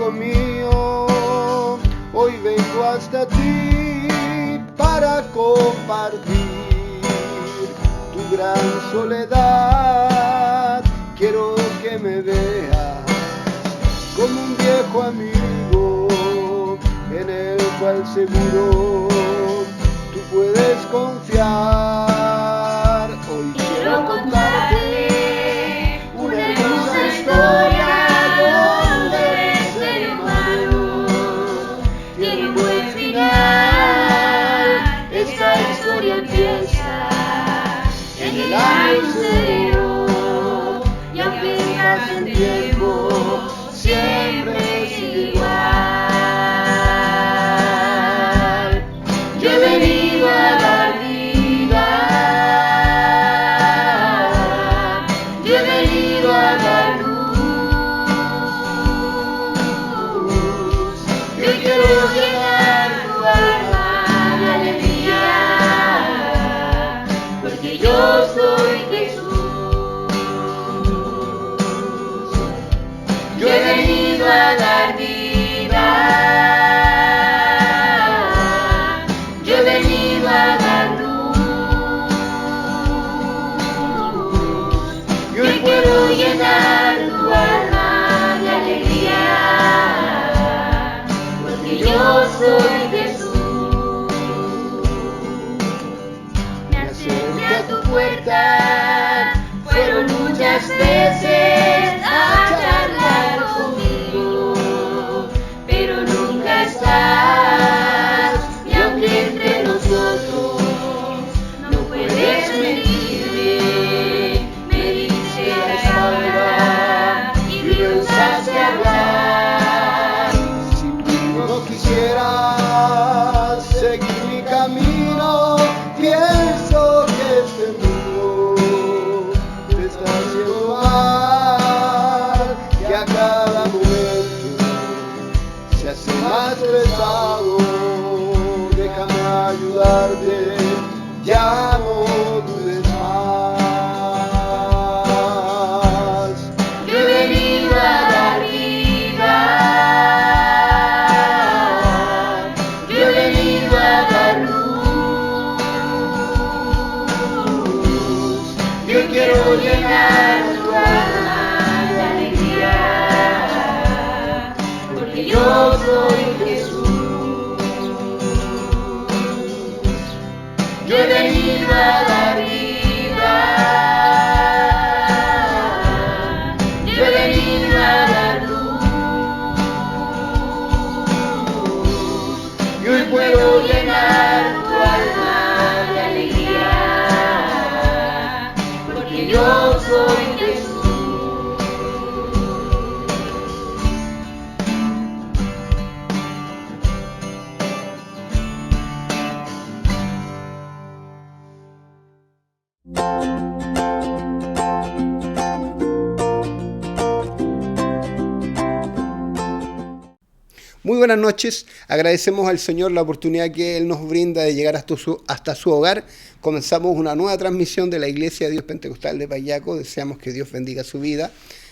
hijo mío, hoy vengo hasta ti para compartir tu gran soledad. Quiero que me veas como un viejo amigo en el cual seguro tú puedes confiar. Hoy quiero contarte una hermosa historia donde el ser humano tiene un buen final. Esta historia empieza en el año cero y aunque pase el tiempo siempre sigue igual. Yo he venido a dar vida, yo he venido a dar luz. Yo quiero llenar tu alma de alegría, porque yo soy Jesús. Yo he venido a dar vida, yo he venido a dar luz. Yo quiero llenar tu alma de alegría, porque yo soy Jesús. Me acerqué a tu puerta, fueron muchas veces a charlar conmigo, pero nunca estás. Y aunque entre nosotros no puedes mentirme, me dice esta verdad y rehusaste hablar. Si tú no quisieras seguir mi camino, pienso que este mundo te está haciendo mal, que a cada momento se hace más pesado. Déjame ayudarte, ya no dudes más. Yo he venido a dar vida, yo he venido a dar luz. Yo quiero llenar tu alma de alegría, porque yo soy Jesús. Yo he venido a dar vida, yo he venido a dar luz. Y hoy puedo llenar tu alma de alegría, porque yo soy Jesús. Muy buenas noches, agradecemos al Señor la oportunidad que Él nos brinda de llegar hasta su hogar. Comenzamos una nueva transmisión de la Iglesia de Dios Pentecostal de Payaco. Deseamos que Dios bendiga su vida,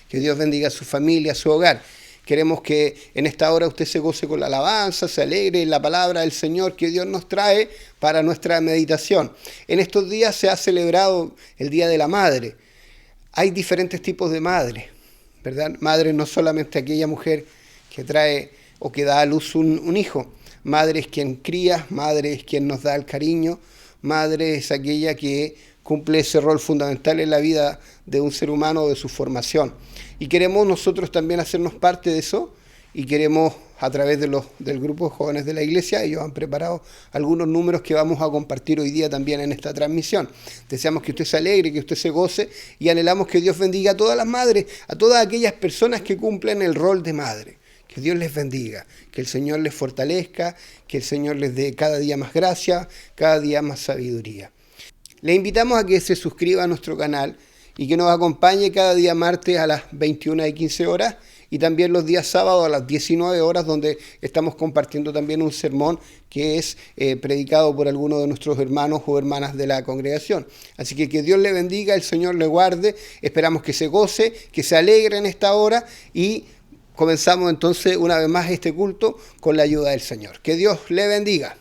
que Dios bendiga su familia, su hogar. Queremos que en esta hora usted se goce con la alabanza, se alegre en la palabra del Señor que Dios nos trae para nuestra meditación. En estos días se ha celebrado el Día de la Madre. Hay diferentes tipos de madre, ¿verdad? Madre no solamente aquella mujer que trae o que da a luz un hijo. Madre es quien cría, madre es quien nos da el cariño, madre es aquella que cumple ese rol fundamental en la vida de un ser humano, de su formación. Y queremos nosotros también hacernos parte de eso, y queremos a través del grupo de jóvenes de la iglesia, ellos han preparado algunos números que vamos a compartir hoy día también en esta transmisión. Deseamos que usted se alegre, que usted se goce, y anhelamos que Dios bendiga a todas las madres, a todas aquellas personas que cumplen el rol de madre. Que Dios les bendiga, que el Señor les fortalezca, que el Señor les dé cada día más gracia, cada día más sabiduría. Le invitamos a que se suscriba a nuestro canal y que nos acompañe cada día martes a las 21:15 horas y también los días sábados a las 19 horas, donde estamos compartiendo también un sermón que es predicado por algunos de nuestros hermanos o hermanas de la congregación. Así que Dios le bendiga, el Señor le guarde, esperamos que se goce, que se alegre en esta hora y comenzamos entonces una vez más este culto con la ayuda del Señor. Que Dios le bendiga.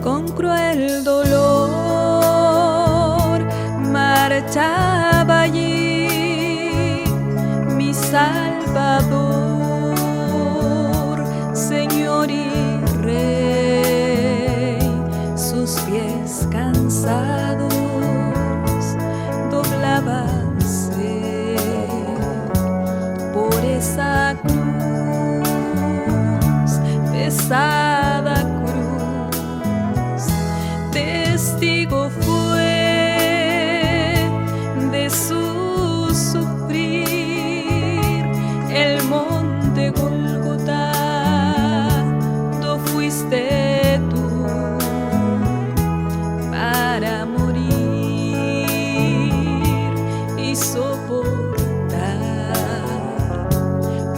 Con cruel dolor marchaba allí mi Salvador, Señor y Rey. Sus pies cansados doblábanse por esa cruz, pesada cruz. Testigo fue de su sufrir el monte Gólgota, do fuiste tú para morir y soportar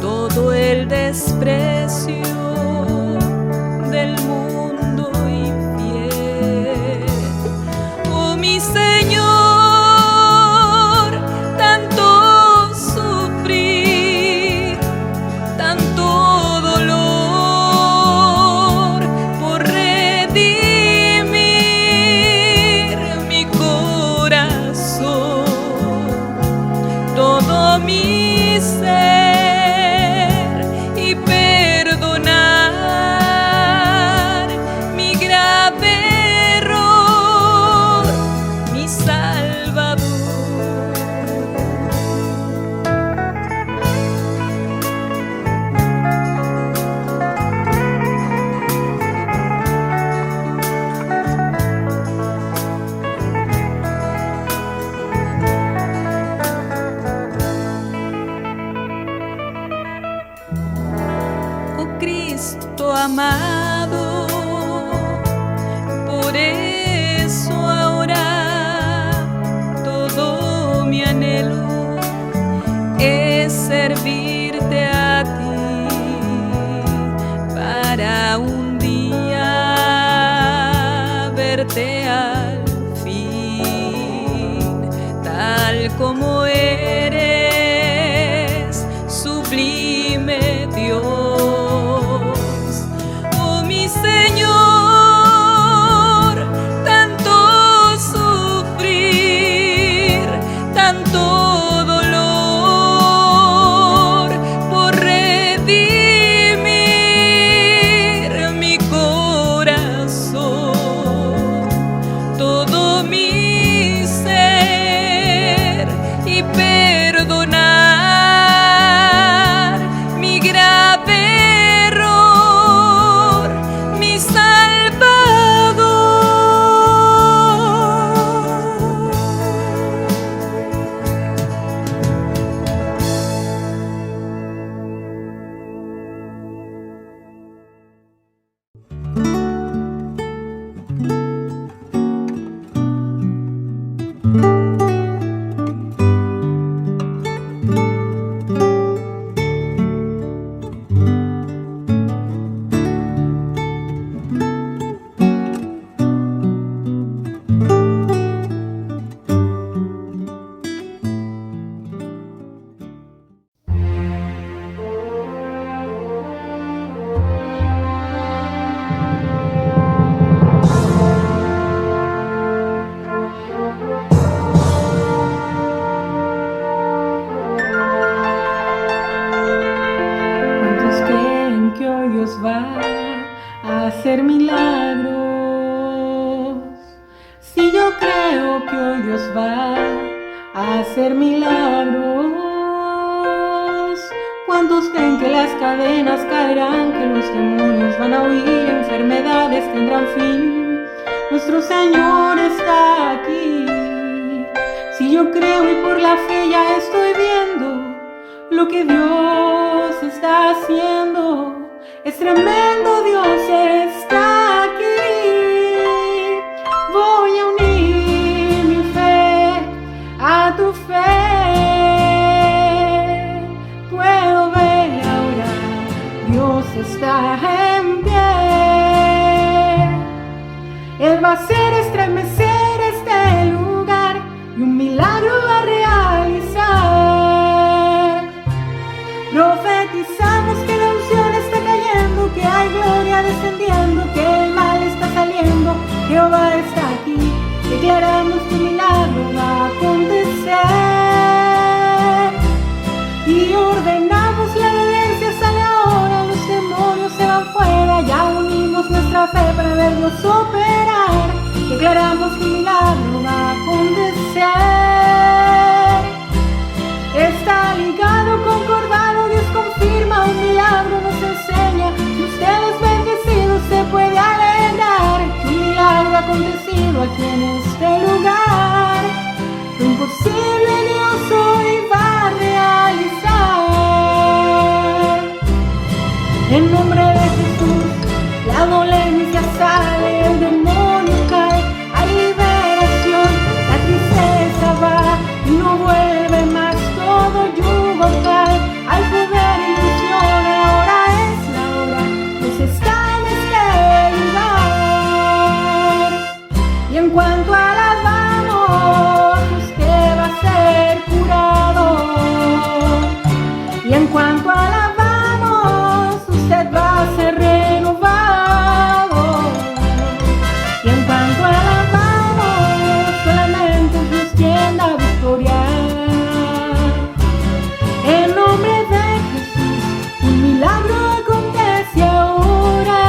todo el desprecio del mundo infiel. Oh, mi Señor, tanto sufrir, tanto dolor por redimir mi corazón, todo mi ser y perdonar mi grave error, mi Salvador. Oh Cristo amado, por eso ahora todo mi anhelo es servirte a ti, para un día verte al fin, tal como eres, sublime Dios. Oh, mi Señor, tanto sufrir, tanto dolor por redimir mi corazón, todo mi ser y perdonar mi grave error, mi Salvador. ¿Cuántos creen que hoy Dios va a hacer milagros? Si yo creo que hoy Dios va a hacer milagros. ¿Cuántos creen que las cadenas caerán, que los demonios van a huir, enfermedades tendrán fin? Nuestro Señor está aquí. Si yo creo y por la fe ya estoy viendo lo que Dios está haciendo, es tremendo, Dios está aquí. Voy a unir mi fe a tu fe. Puedo ver ahora, Dios está en pie. Él va a hacer estremecer este lugar y un milagro va a realizar. Profetizamos que la unción está cayendo, que hay gloria descendiendo, que el mal está saliendo, Jehová está aquí. Declaramos que un milagro va a acontecer y ordenamos la evidencia sale ahora, los demonios se van fuera, ya unimos nuestra fe para verlos operar. Declaramos que un milagro va a acontecer. Está ligado, concordado, Dios confirma, un milagro nos enseña. Si usted es bendecido, se puede alegrar que un milagro ha acontecido aquí en este lugar. Lo imposible Dios hoy va a realizar. En nombre de Jesús, la dolencia sale, el demonio cae, hay liberación, la tristeza va y no vuelve más. Todo yugo cae, hay poder y unción, ahora es la hora, Dios está en este lugar. Y en cuanto alabamos, usted va a ser curado. Y en cuanto alabamos, usted va a ser renovado. Y en cuanto alabamos, solamente es Dios quien da victoria. En nombre de Jesús, un milagro acontece ahora,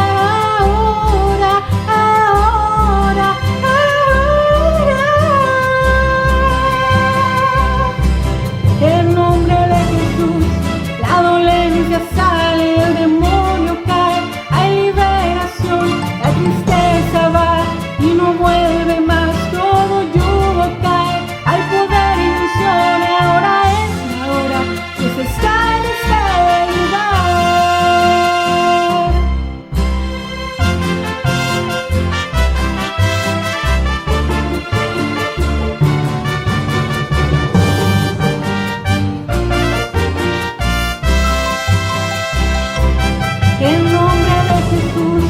ahora, ahora, ahora. En nombre de Jesús, la dolencia sale, el demonio cae, hay liberación, la tristeza va y no vuelve más, todo yugo cae, hay poder y unción, ahora es la hora, Dios está en este lugar. En nombre de Jesús,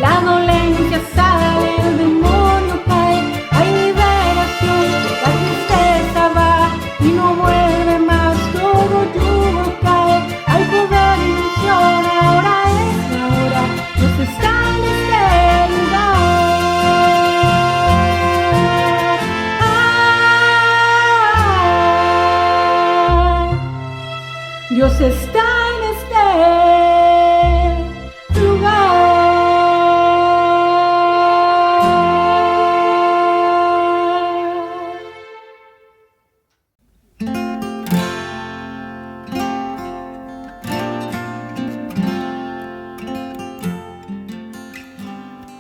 la dolencia sale, el demonio cae, hay liberación, la tristeza va y no vuelve más, todo yugo cae, hay poder y unción, ahora es la hora, Dios está en este lugar. Dios está en este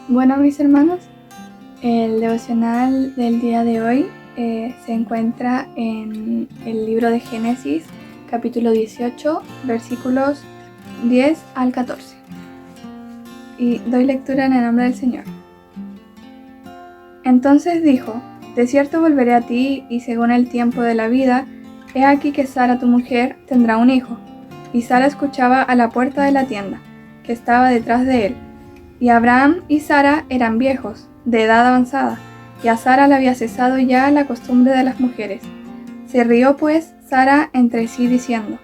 Bueno, mis hermanos, el devocional del día de hoy se encuentra en el libro de Génesis, capítulo 18, versículos 10 al 14. Y doy lectura en el nombre del Señor. Entonces dijo: de cierto volveré a ti, y según el tiempo de la vida, he aquí que Sara tu mujer tendrá un hijo. Y Sara escuchaba a la puerta de la tienda, que estaba detrás de él. Y Abraham y Sara eran viejos, de edad avanzada, y a Sara le había cesado ya la costumbre de las mujeres. Se rió pues Sara entre sí diciendo: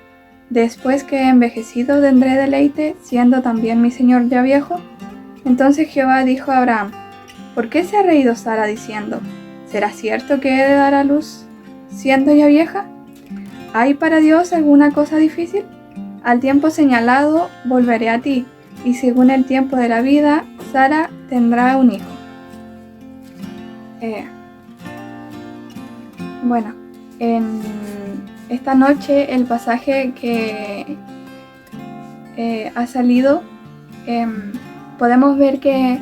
después que he envejecido tendré deleite, siendo también mi señor ya viejo. Entonces Jehová dijo a Abraham: ¿por qué se ha reído Sara diciendo: ¿será cierto que he de dar a luz siendo ya vieja? ¿Hay para Dios alguna cosa difícil? Al tiempo señalado volveré a ti, y según el tiempo de la vida, Sara tendrá un hijo. Bueno, en esta noche el pasaje que ha salido, podemos ver que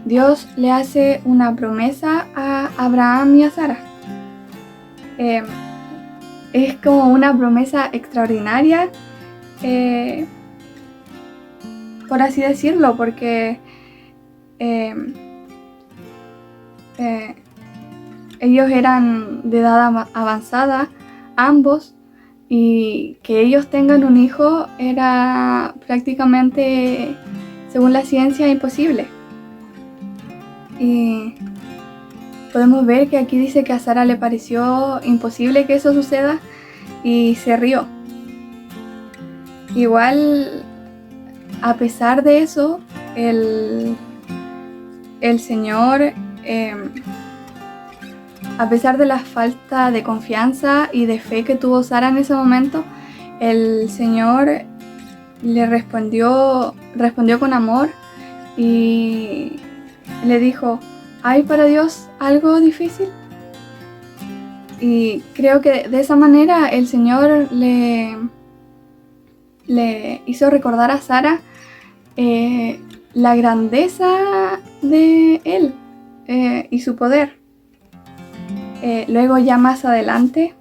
Dios le hace una promesa a Abraham y a Sara. Es como una promesa extraordinaria, por así decirlo, porque ellos eran de edad avanzada, ambos, y que ellos tengan un hijo era prácticamente, según la ciencia, imposible. Y podemos ver que aquí dice que a Sara le pareció imposible que eso suceda y se rió. Igual, a pesar de eso, el Señor, a pesar de la falta de confianza y de fe que tuvo Sara en ese momento, el Señor le respondió con amor y le dijo: ¿hay para Dios algo difícil? Y creo que de esa manera el Señor le hizo recordar a Sara la grandeza de Él y su poder. Luego, ya más adelante,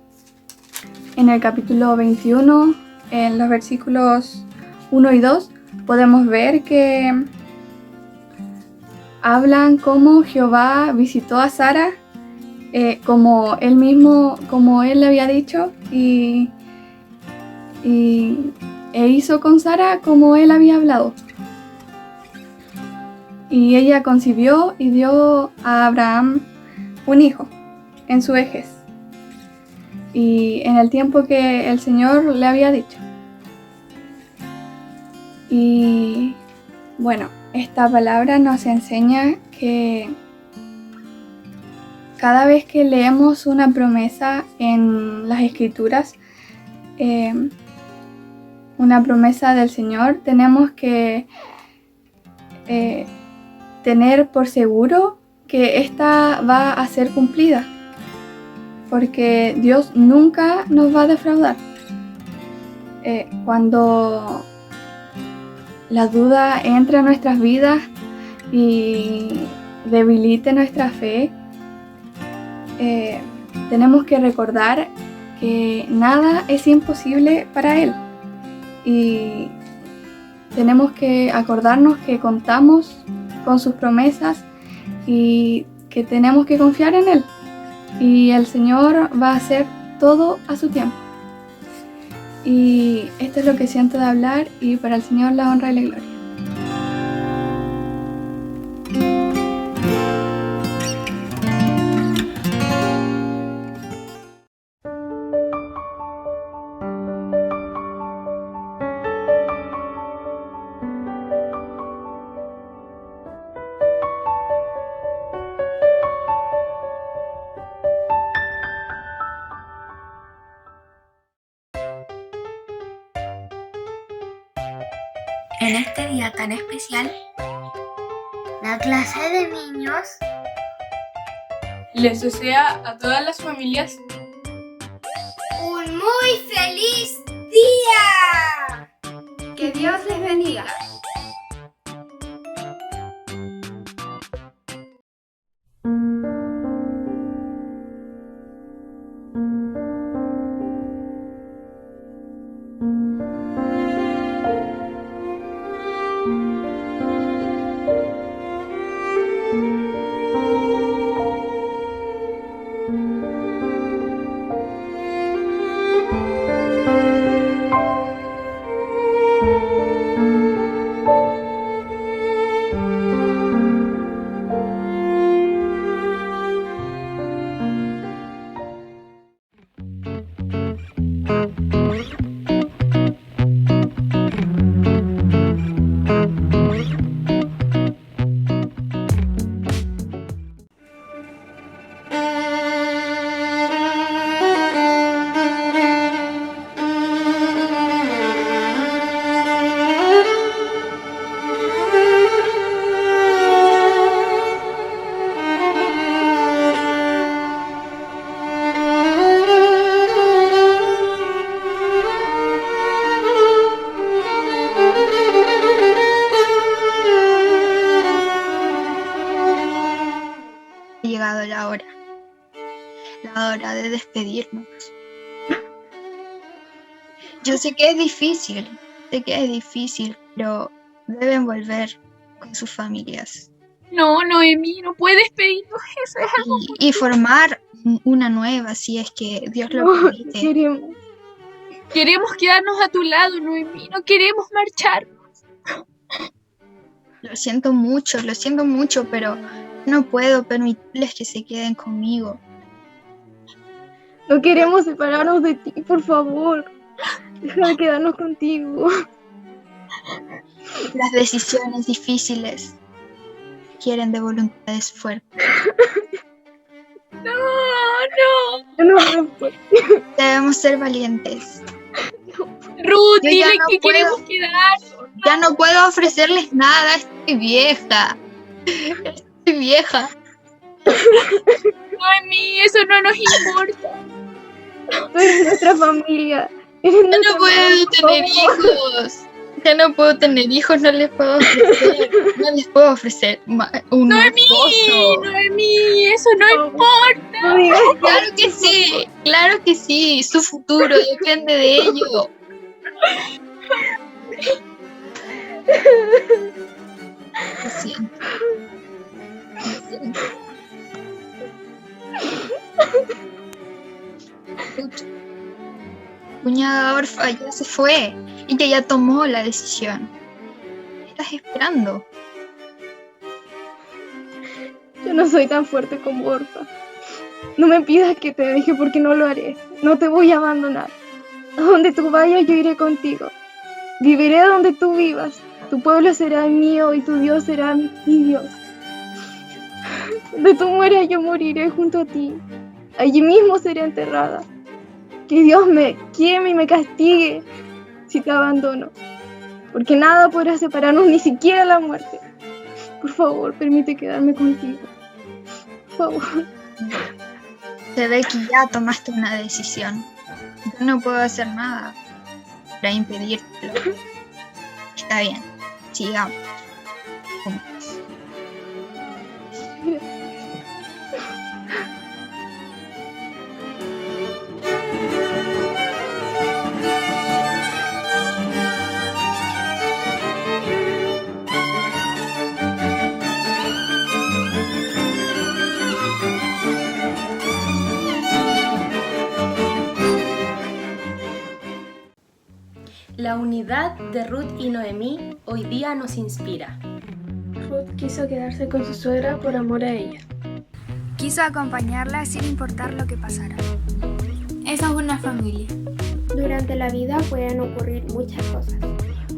en el capítulo 21, en los versículos 1 y 2, podemos ver que hablan cómo Jehová visitó a Sara, como él le había dicho, e hizo con Sara como él había hablado. Y ella concibió y dio a Abraham un hijo en su vejez, y en el tiempo que el Señor le había dicho. Y bueno, esta palabra nos enseña que cada vez que leemos una promesa en las Escrituras, una promesa del Señor, tenemos que tener por seguro que esta va a ser cumplida, porque Dios nunca nos va a defraudar. Cuando la duda entre a nuestras vidas y debilite nuestra fe, tenemos que recordar que nada es imposible para Él, y tenemos que acordarnos que contamos con sus promesas y que tenemos que confiar en Él, y el Señor va a hacer todo a su tiempo. Y esto es lo que siento de hablar, y para el Señor la honra y la gloria. En este día tan especial, la clase de niños les desea a todas las familias un muy feliz día. Que Dios les bendiga. llegado la hora de despedirnos. Yo sé que es difícil, pero deben volver con sus familias No, Noemí, no puedes pedirnos eso. Es algo y formar una nueva, si es que Dios lo No, permite. Queremos quedarnos a tu lado, Noemí. No queremos marchar. Lo siento mucho, pero no puedo permitirles que se queden conmigo. No queremos separarnos de ti, por favor. Deja de quedarnos contigo. Las decisiones difíciles quieren de voluntades fuertes. No. No, no puedo. Debemos ser valientes. Ruth, Yo dile ya no que puedo. queremos quedarnos. Ya no puedo ofrecerles nada, estoy vieja. Noemí, eso no nos importa. Tú eres nuestra familia. Eres Ya nuestra no puedo madre, tener por favor. hijos. Ya no puedo tener hijos, no les puedo ofrecer un Noemí, esposo. Noemí, eso no importa. No digas Claro que sí, su futuro depende de ello. Lo siento. Cuñada Orfa ya se fue. Ella ya tomó la decisión. ¿Qué estás esperando? Yo no soy tan fuerte como Orfa. No me pidas que te deje porque no lo haré. No te voy a abandonar. A donde tú vayas yo iré contigo. Viviré donde tú vivas. Tu pueblo será mío y tu Dios será mi Dios. Donde tú mueras yo moriré junto a ti. Allí mismo seré enterrada. Que Dios me queme y me castigue si te abandono. Porque nada podrá separarnos, ni siquiera la muerte. Por favor, permite quedarme contigo. Por favor. Se ve que ya tomaste una decisión. Yo no puedo hacer nada para impedírtelo. Está bien, sigamos juntos. La unidad de Ruth y Noemí hoy día nos inspira. Ruth quiso quedarse con su suegra por amor a ella. Quiso acompañarla sin importar lo que pasara. Esa es una familia. Durante la vida pueden ocurrir muchas cosas.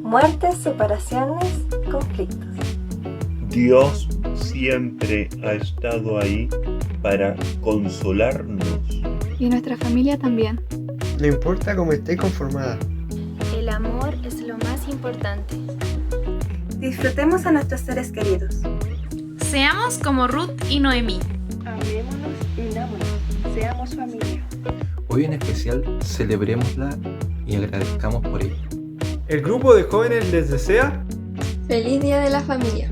Muertes, separaciones, conflictos. Dios siempre ha estado ahí para consolarnos. Y nuestra familia también. No importa cómo esté conformada. El amor es lo más importante. Disfrutemos a nuestros seres queridos. Seamos como Ruth y Noemí. Amémonos y unámonos. Seamos familia. Hoy en especial celebrémosla y agradezcamos por ella. El grupo de jóvenes les desea ¡Feliz Día de la Familia!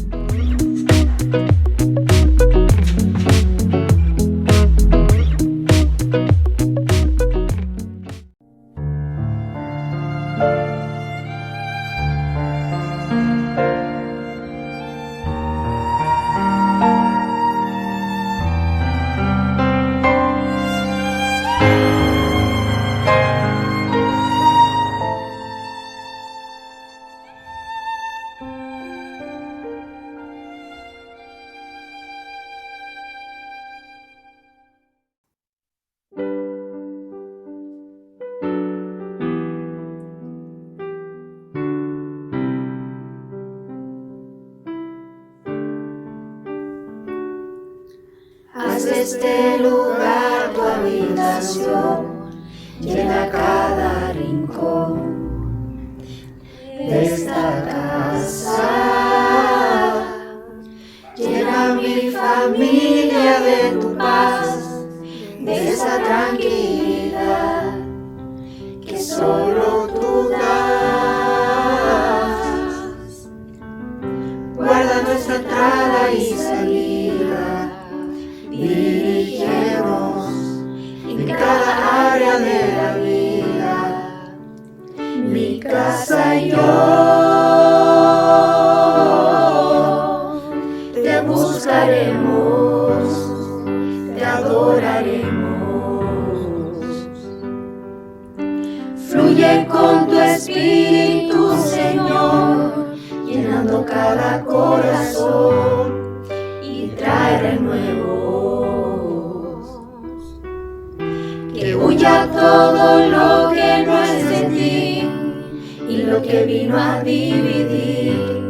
Haz de este lugar tu habitación, llena cada rincón de esta casa. Llena mi familia de tu paz, de esa tranquilidad que solo tú das. Guarda nuestra entrada y salida. te adoraremos. Fluye con tu espíritu, Señor, llenando cada corazón y trae renuevos. Que huya todo lo que no es de ti y lo que vino a dividir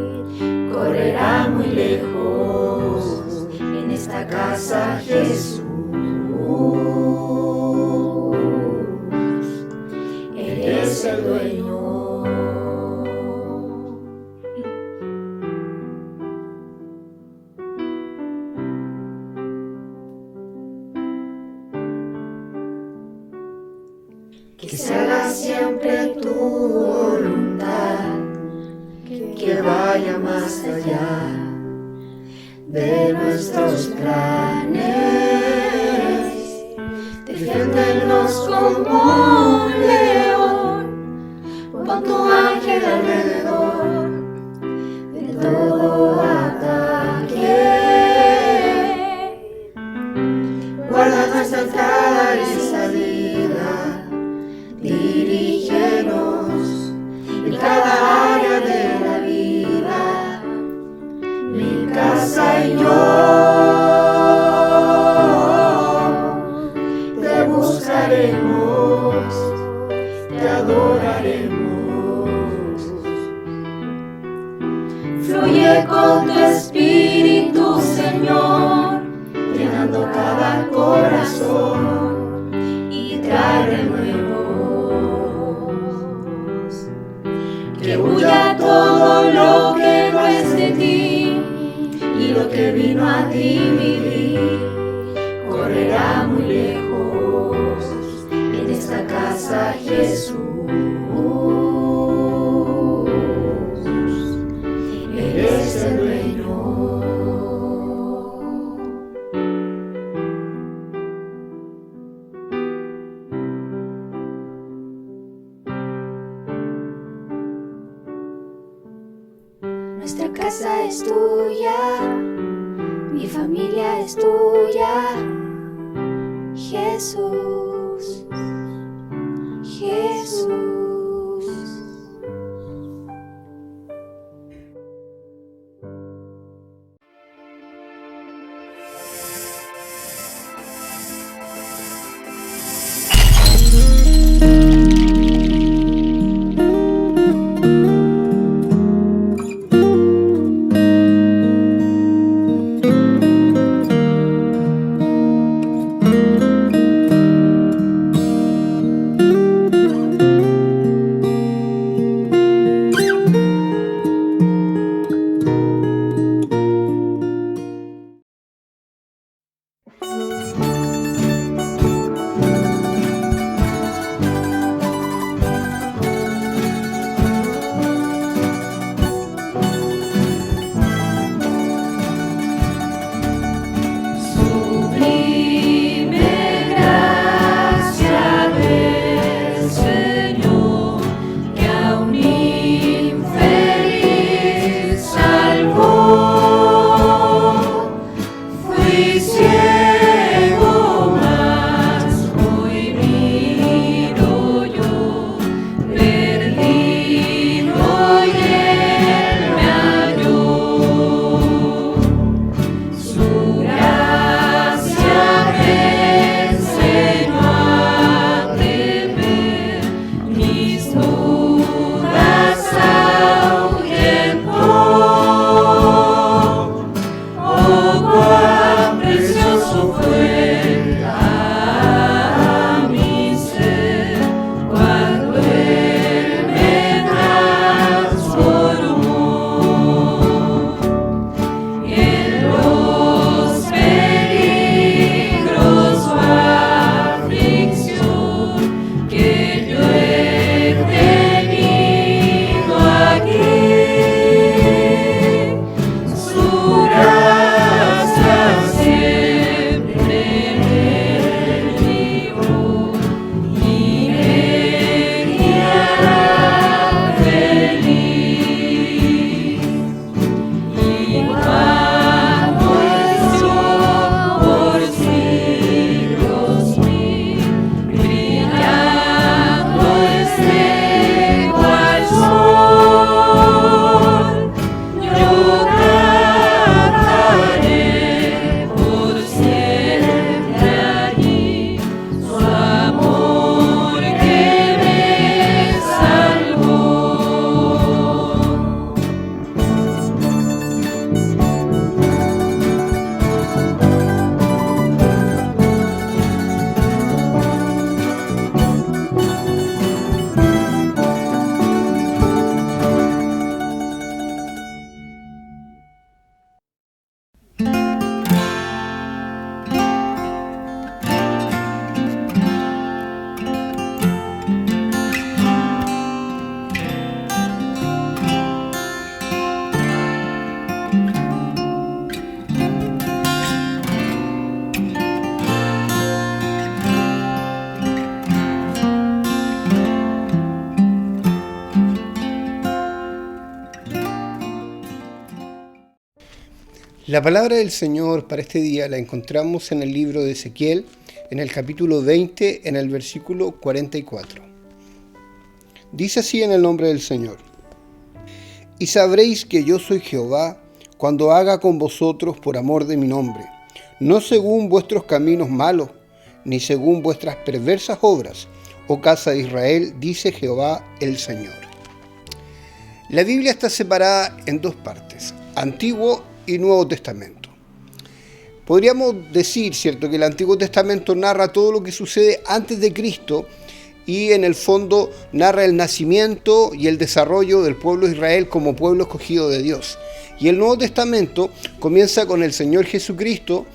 correrá muy lejos en esta casa, Jesús. Eres el dueño. Que se haga siempre tu voluntad, que vaya más allá de nuestros planes. Defiéndenos como un león, pon tu ángel alrededor de todo ataque. Guarda nuestra entrada y salida, dirígenos en cada área de la vida. Mi casa y yo te buscaremos, te adoraremos. Fluye con tu espíritu, Señor, llenando cada corazón y trae renuevos. Que huya todo lo que no es de ti y lo que vino a dividir correrá muy lejos en esta casa, Jesús. Eres el dueño. Nuestra casa es tuya, mi familia es tuya, Jesús, Jesús. Cuán precioso La palabra del Señor para este día la encontramos en el libro de Ezequiel, en el capítulo 20, en el versículo 44. Dice así en el nombre del Señor: Y sabréis que yo soy Jehová, cuando haga con vosotros por amor de mi nombre, no según vuestros caminos malos, ni según vuestras perversas obras, oh casa de Israel, dice Jehová el Señor. La Biblia está separada en dos partes, Antiguo y Nuevo Testamento. Podríamos decir, ¿cierto?, que el Antiguo Testamento narra todo lo que sucede antes de Cristo y en el fondo narra el nacimiento y el desarrollo del pueblo de Israel como pueblo escogido de Dios. Y el Nuevo Testamento comienza con el Señor Jesucristo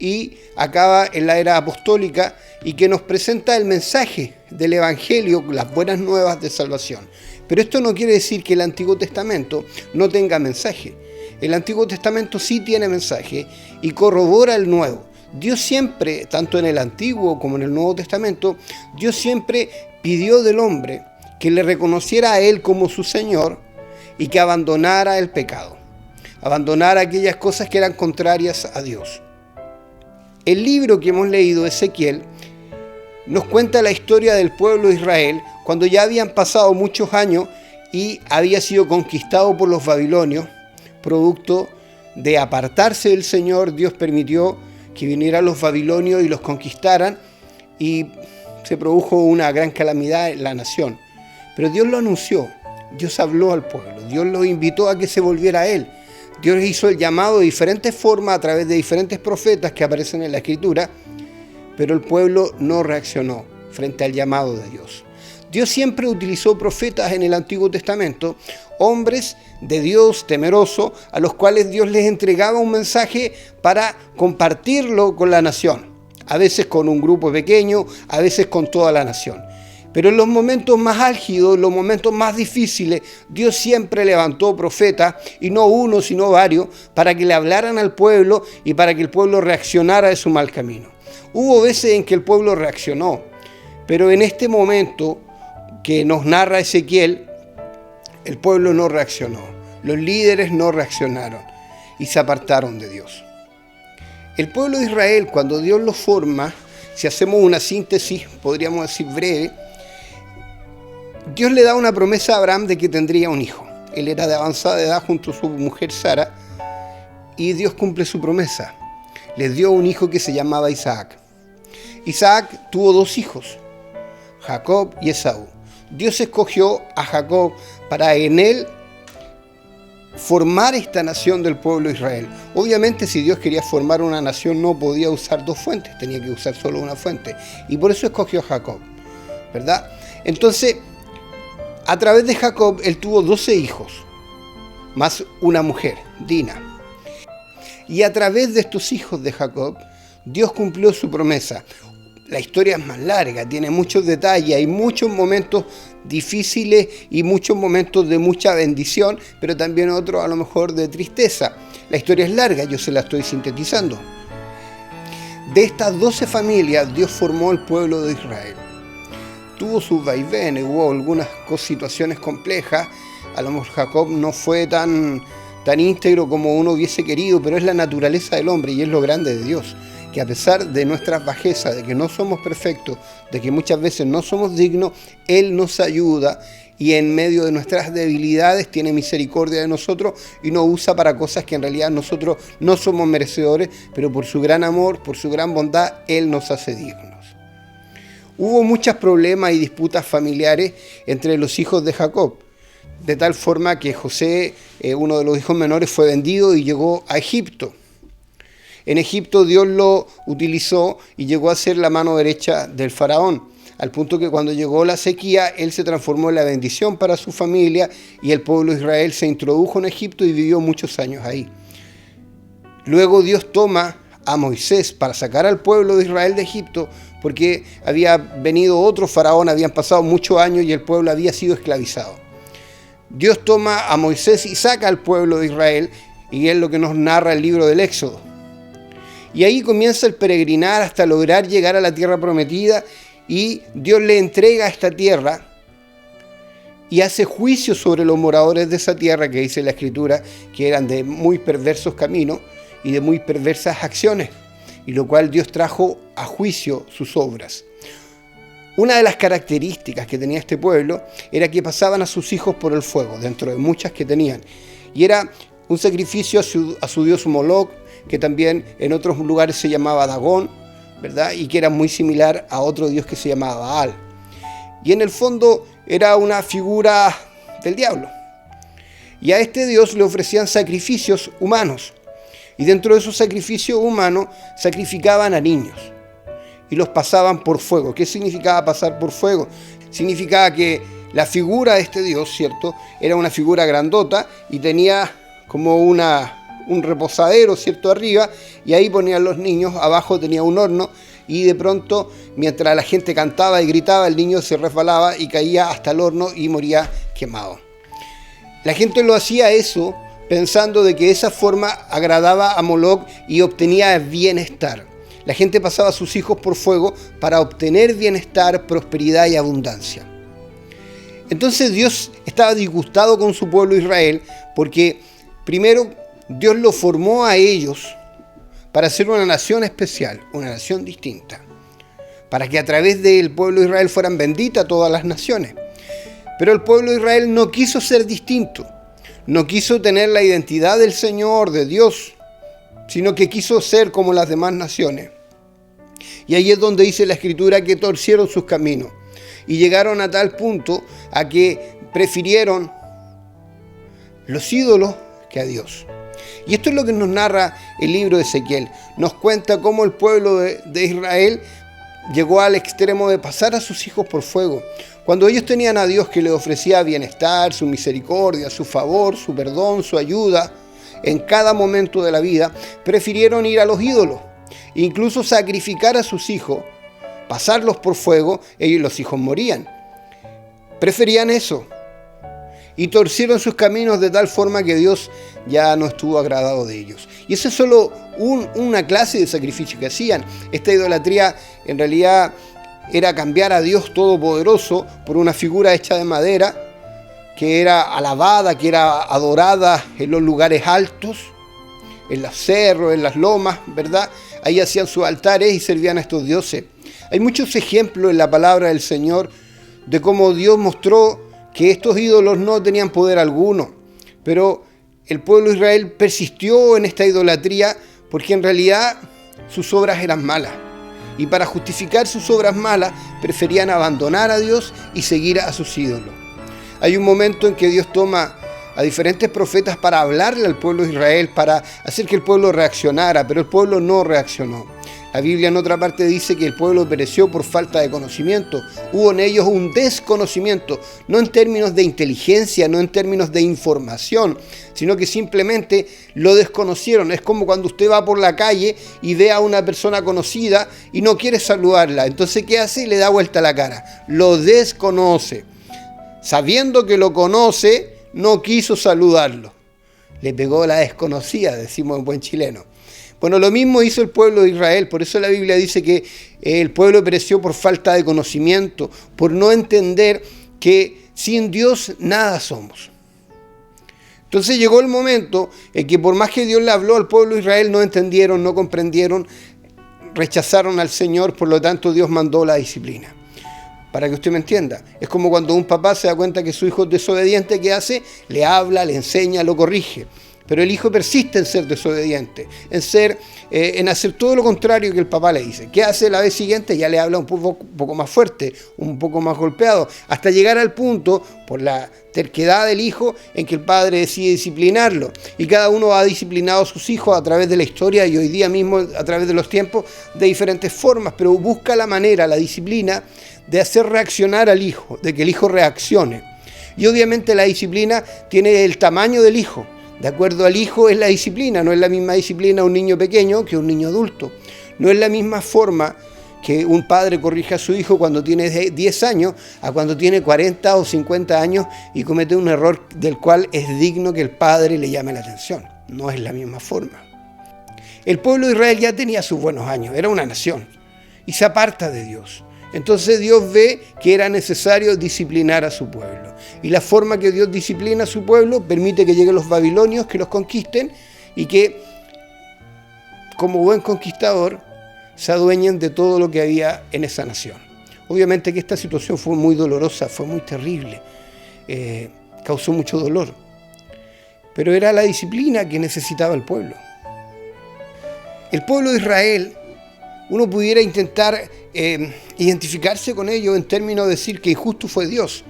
y acaba en la era apostólica y que nos presenta el mensaje del Evangelio, las buenas nuevas de salvación. Pero esto no quiere decir que el Antiguo Testamento no tenga mensaje. El Antiguo Testamento sí tiene mensaje y corrobora el Nuevo. Dios siempre, tanto en el Antiguo como en el Nuevo Testamento, Dios siempre pidió del hombre que le reconociera a Él como su Señor y que abandonara el pecado, abandonara aquellas cosas que eran contrarias a Dios. El libro que hemos leído, Ezequiel, nos cuenta la historia del pueblo de Israel cuando ya habían pasado muchos años y había sido conquistado por los babilonios. Producto de apartarse del Señor, Dios permitió que vinieran los babilonios y los conquistaran y se produjo una gran calamidad en la nación. Pero Dios lo anunció, Dios habló al pueblo, Dios lo invitó a que se volviera a Él. Dios hizo el llamado de diferentes formas a través de diferentes profetas que aparecen en la Escritura, pero el pueblo no reaccionó frente al llamado de Dios. Dios siempre utilizó profetas en el Antiguo Testamento, hombres de Dios temeroso, a los cuales Dios les entregaba un mensaje para compartirlo con la nación, a veces con un grupo pequeño, a veces con toda la nación. Pero en los momentos más álgidos, en los momentos más difíciles, Dios siempre levantó profetas, y no uno, sino varios, para que le hablaran al pueblo y para que el pueblo reaccionara de su mal camino. Hubo veces en que el pueblo reaccionó, pero en este momento que nos narra Ezequiel, el pueblo no reaccionó, los líderes no reaccionaron y se apartaron de Dios. El pueblo de Israel, cuando Dios lo forma, si hacemos una síntesis, podríamos decir breve, Dios le da una promesa a Abraham de que tendría un hijo. Él era de avanzada edad junto a su mujer Sara y Dios cumple su promesa. Les dio un hijo que se llamaba Isaac. Isaac tuvo dos hijos, Jacob y Esaú. Dios escogió a Jacob para en él formar esta nación del pueblo de Israel. Obviamente, si Dios quería formar una nación, no podía usar dos fuentes, tenía que usar solo una fuente. Y por eso escogió a Jacob, ¿verdad? Entonces, a través de Jacob, él tuvo 12 hijos, más una mujer, Dina. Y a través de estos hijos de Jacob, Dios cumplió su promesa. La historia es más larga, tiene muchos detalles, hay muchos momentos difíciles y muchos momentos de mucha bendición, pero también otros a lo mejor de tristeza. La historia es larga, yo se la estoy sintetizando. De estas 12 familias, Dios formó el pueblo de Israel. Tuvo sus vaivenes, hubo algunas situaciones complejas, a lo mejor Jacob no fue tan íntegro como uno hubiese querido, pero es la naturaleza del hombre y es lo grande de Dios. Que a pesar de nuestras bajezas, de que no somos perfectos, de que muchas veces no somos dignos, Él nos ayuda y en medio de nuestras debilidades tiene misericordia de nosotros y nos usa para cosas que en realidad nosotros no somos merecedores, pero por su gran amor, por su gran bondad, Él nos hace dignos. Hubo muchos problemas y disputas familiares entre los hijos de Jacob, de tal forma que José, uno de los hijos menores, fue vendido y llegó a Egipto. En Egipto Dios lo utilizó y llegó a ser la mano derecha del faraón, al punto que cuando llegó la sequía, él se transformó en la bendición para su familia y el pueblo de Israel se introdujo en Egipto y vivió muchos años ahí. Luego Dios toma a Moisés para sacar al pueblo de Israel de Egipto, porque había venido otro faraón, habían pasado muchos años y el pueblo había sido esclavizado. Dios toma a Moisés y saca al pueblo de Israel, y es lo que nos narra el libro del Éxodo. Y ahí comienza el peregrinar hasta lograr llegar a la tierra prometida y Dios le entrega esta tierra y hace juicio sobre los moradores de esa tierra, que dice la Escritura que eran de muy perversos caminos, y de muy perversas acciones, y lo cual Dios trajo a juicio sus obras. Una de las características que tenía este pueblo era que pasaban a sus hijos por el fuego, dentro de muchas que tenían, y era un sacrificio a su dios Moloch, que también en otros lugares se llamaba Dagón, ¿verdad? Y que era muy similar a otro dios que se llamaba Baal. Y en el fondo era una figura del diablo. Y a este dios le ofrecían sacrificios humanos. Y dentro de esos sacrificios humanos sacrificaban a niños. Y los pasaban por fuego. ¿Qué significaba pasar por fuego? Significaba que la figura de este dios, ¿cierto?, era una figura grandota y tenía como un reposadero, ¿cierto?, arriba, y ahí ponían los niños, abajo tenía un horno, y de pronto, mientras la gente cantaba y gritaba, el niño se resbalaba y caía hasta el horno y moría quemado. La gente lo hacía eso pensando de que de esa forma agradaba a Moloch y obtenía bienestar. La gente pasaba a sus hijos por fuego para obtener bienestar, prosperidad y abundancia. Entonces Dios estaba disgustado con su pueblo Israel porque primero Dios lo formó a ellos para ser una nación especial, una nación distinta, para que a través del pueblo de Israel fueran benditas todas las naciones. Pero el pueblo de Israel no quiso ser distinto, no quiso tener la identidad del Señor, de Dios, sino que quiso ser como las demás naciones. Y ahí es donde dice la Escritura que torcieron sus caminos y llegaron a tal punto a que prefirieron los ídolos que a Dios. Y esto es lo que nos narra el libro de Ezequiel. Nos cuenta cómo el pueblo de Israel llegó al extremo de pasar a sus hijos por fuego. Cuando ellos tenían a Dios que les ofrecía bienestar, su misericordia, su favor, su perdón, su ayuda, en cada momento de la vida, prefirieron ir a los ídolos, incluso sacrificar a sus hijos, pasarlos por fuego, ellos los hijos morían. Preferían eso. Y torcieron sus caminos de tal forma que Dios ya no estuvo agradado de ellos. Y eso es solo una clase de sacrificio que hacían. Esta idolatría en realidad era cambiar a Dios Todopoderoso por una figura hecha de madera, que era alabada, que era adorada en los lugares altos, en los cerros, en las lomas, ¿verdad? Ahí hacían sus altares y servían a estos dioses. Hay muchos ejemplos en la palabra del Señor de cómo Dios mostró que estos ídolos no tenían poder alguno, pero el pueblo de Israel persistió en esta idolatría porque en realidad sus obras eran malas. Y para justificar sus obras malas, preferían abandonar a Dios y seguir a sus ídolos. Hay un momento en que Dios toma a diferentes profetas para hablarle al pueblo de Israel, para hacer que el pueblo reaccionara, pero el pueblo no reaccionó. La Biblia en otra parte dice que el pueblo pereció por falta de conocimiento. Hubo en ellos un desconocimiento, no en términos de inteligencia, no en términos de información, sino que simplemente lo desconocieron. Es como cuando usted va por la calle y ve a una persona conocida y no quiere saludarla. Entonces, ¿qué hace? Le da vuelta la cara. Lo desconoce. Sabiendo que lo conoce, no quiso saludarlo. Le pegó la desconocida, decimos en buen chileno. Bueno, lo mismo hizo el pueblo de Israel, por eso la Biblia dice que el pueblo pereció por falta de conocimiento, por no entender que sin Dios nada somos. Entonces llegó el momento en que por más que Dios le habló al pueblo de Israel, no entendieron, no comprendieron, rechazaron al Señor, por lo tanto Dios mandó la disciplina. Para que usted me entienda, es como cuando un papá se da cuenta que su hijo es desobediente, ¿qué hace? Le habla, le enseña, lo corrige. Pero el hijo persiste en ser desobediente, en hacer todo lo contrario que el papá le dice. ¿Qué hace la vez siguiente? Ya le habla un poco más fuerte, un poco más golpeado, hasta llegar al punto, por la terquedad del hijo, en que el padre decide disciplinarlo. Y cada uno ha disciplinado a sus hijos a través de la historia y hoy día mismo a través de los tiempos de diferentes formas, pero busca la manera, la disciplina, de hacer reaccionar al hijo, de que el hijo reaccione. Y obviamente la disciplina tiene el tamaño del hijo. De acuerdo al hijo es la disciplina, no es la misma disciplina un niño pequeño que un niño adulto. No es la misma forma que un padre corrige a su hijo cuando tiene 10 años a cuando tiene 40 o 50 años y comete un error del cual es digno que el padre le llame la atención. No es la misma forma. El pueblo de Israel ya tenía sus buenos años, era una nación y se aparta de Dios. Entonces Dios ve que era necesario disciplinar a su pueblo. Y la forma que Dios disciplina a su pueblo permite que lleguen los babilonios, que los conquisten y que como buen conquistador, se adueñen de todo lo que había en esa nación. Obviamente que esta situación fue muy dolorosa, fue muy terrible, causó mucho dolor, pero era la disciplina que necesitaba el pueblo. El pueblo de Israel, uno pudiera intentar identificarse con ello en términos de decir que injusto fue Dios,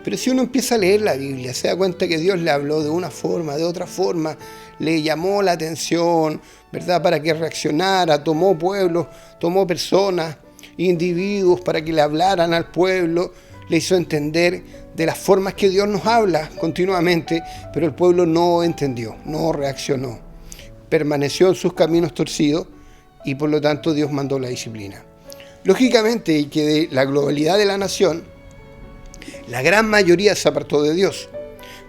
pero si uno empieza a leer la Biblia, se da cuenta que Dios le habló de una forma, de otra forma, le llamó la atención, ¿verdad?, para que reaccionara, tomó pueblos, tomó personas, individuos para que le hablaran al pueblo, le hizo entender de las formas que Dios nos habla continuamente, pero el pueblo no entendió, no reaccionó, permaneció en sus caminos torcidos y por lo tanto Dios mandó la disciplina. Lógicamente, y que de la globalidad de la nación, la gran mayoría se apartó de Dios,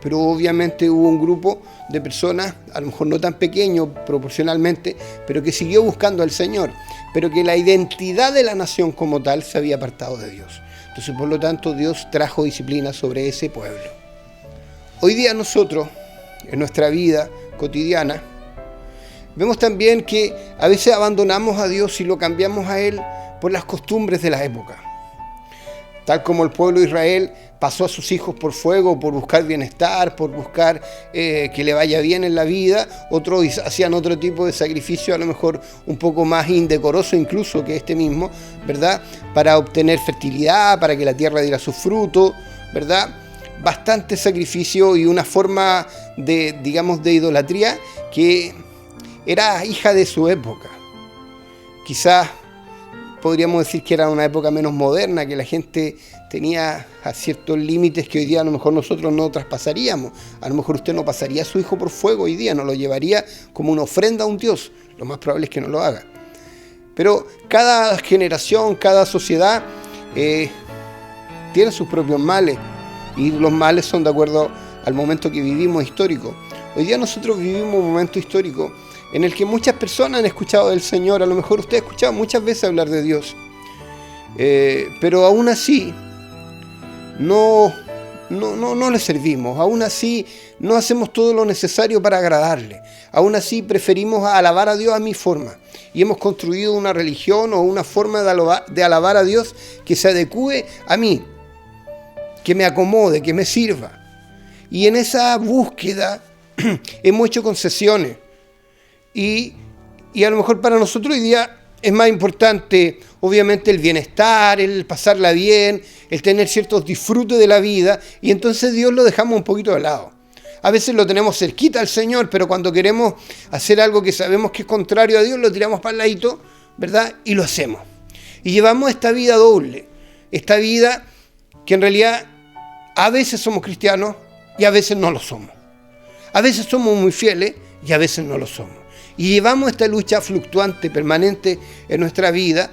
pero obviamente hubo un grupo de personas, a lo mejor no tan pequeño proporcionalmente, pero que siguió buscando al Señor, pero que la identidad de la nación como tal se había apartado de Dios. Entonces, por lo tanto, Dios trajo disciplina sobre ese pueblo. Hoy día nosotros, en nuestra vida cotidiana, vemos también que a veces abandonamos a Dios y lo cambiamos a Él por las costumbres de la época. Tal como el pueblo de Israel pasó a sus hijos por fuego, por buscar bienestar, por buscar que le vaya bien en la vida, otros hacían otro tipo de sacrificio, a lo mejor un poco más indecoroso incluso que este mismo, ¿verdad?, para obtener fertilidad, para que la tierra diera su fruto, ¿verdad? Bastante sacrificio y una forma de, digamos, de idolatría que era hija de su época. Quizás podríamos decir que era una época menos moderna, que la gente tenía a ciertos límites que hoy día a lo mejor nosotros no traspasaríamos. A lo mejor usted no pasaría a su hijo por fuego hoy día, no lo llevaría como una ofrenda a un Dios. Lo más probable es que no lo haga. Pero cada generación, cada sociedad tiene sus propios males, y los males son de acuerdo al momento que vivimos histórico. Hoy día nosotros vivimos un momento histórico en el que muchas personas han escuchado del Señor. A lo mejor usted ha escuchado muchas veces hablar de Dios, pero aún así no le servimos, aún así no hacemos todo lo necesario para agradarle, aún así preferimos alabar a Dios a mi forma, y hemos construido una religión o una forma de alabar a Dios que se adecue a mí, que me acomode, que me sirva, y en esa búsqueda hemos hecho concesiones. Y a lo mejor para nosotros hoy día es más importante, obviamente, el bienestar, el pasarla bien, el tener ciertos disfrutes de la vida, y entonces Dios lo dejamos un poquito de lado. A veces lo tenemos cerquita al Señor, pero cuando queremos hacer algo que sabemos que es contrario a Dios, lo tiramos para el ladito, ¿verdad? Y lo hacemos. Y llevamos esta vida doble, esta vida que en realidad a veces somos cristianos y a veces no lo somos. A veces somos muy fieles y a veces no lo somos. Y llevamos esta lucha fluctuante, permanente en nuestra vida,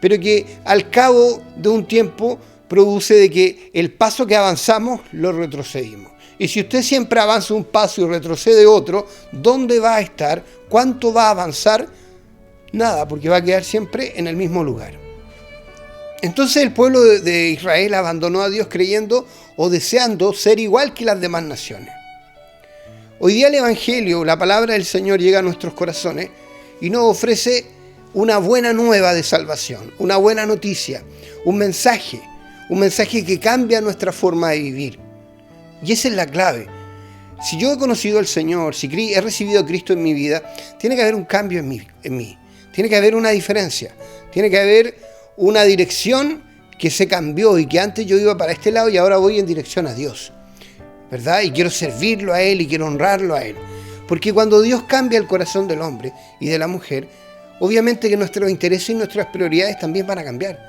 pero que al cabo de un tiempo produce de que el paso que avanzamos lo retrocedimos. Y si usted siempre avanza un paso y retrocede otro, ¿dónde va a estar? ¿Cuánto va a avanzar? Nada, porque va a quedar siempre en el mismo lugar. Entonces el pueblo de Israel abandonó a Dios creyendo o deseando ser igual que las demás naciones. Hoy día el Evangelio, la palabra del Señor, llega a nuestros corazones y nos ofrece una buena nueva de salvación, una buena noticia, un mensaje que cambia nuestra forma de vivir. Y esa es la clave. Si yo he conocido al Señor, si he recibido a Cristo en mi vida, tiene que haber un cambio en mí. Tiene que haber una diferencia, tiene que haber una dirección que se cambió, y que antes yo iba para este lado y ahora voy en dirección a Dios, ¿verdad? Y quiero servirlo a Él y quiero honrarlo a Él. Porque cuando Dios cambia el corazón del hombre y de la mujer, obviamente que nuestros intereses y nuestras prioridades también van a cambiar.